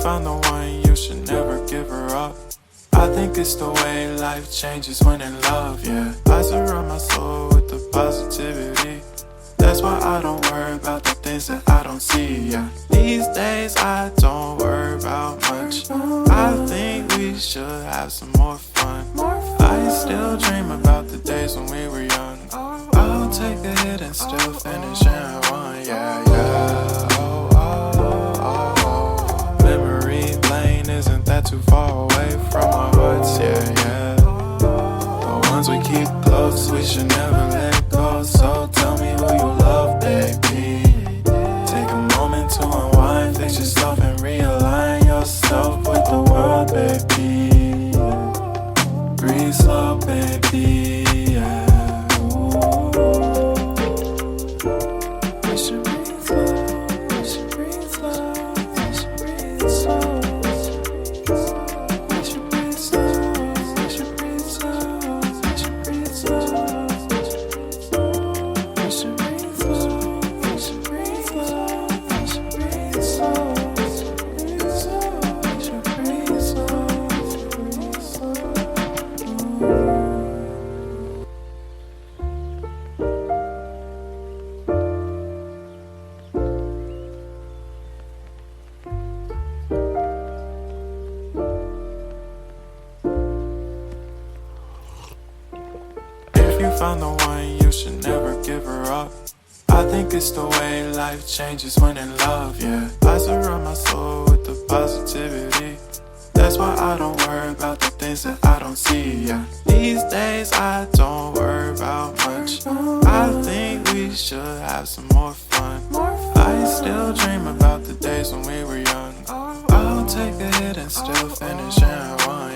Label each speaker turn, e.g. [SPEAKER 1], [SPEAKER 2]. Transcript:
[SPEAKER 1] found the one, you should never give her up. I think it's the way life changes when in love, yeah. I surround my soul with the positivity. That's why I don't worry about the things that I don't see, yeah. These days I don't worry about much. I think we should have some more fun. I still dream about the days when we were young. I'll take a hit and still finish in one, yeah, yeah. Oh, oh, oh, oh. Memory lane, isn't that too far away from our hearts, yeah, yeah. The ones we keep close, we should never let go. So tell me who you love, baby. Take a moment to unwind, fix yourself and realign yourself with the world, baby. Breathe slow, baby, yeah. We should breathe slow, we should breathe slow, we should breathe slow. We should breathe slow, we should breathe slow, we should breathe slow. We should breathe slow, we should breathe slow, we should breathe slow. We should breathe slow, breathe slow. If you found the one, you should never give her up. I think it's the way life changes when in love, yeah. I surround my soul with the positivity. That's why I don't worry about the things that I don't see, yeah. These days I don't worry about much. I think we should have some more fun. I still dream about the days when we were young. I'll take a hit and still finish in one,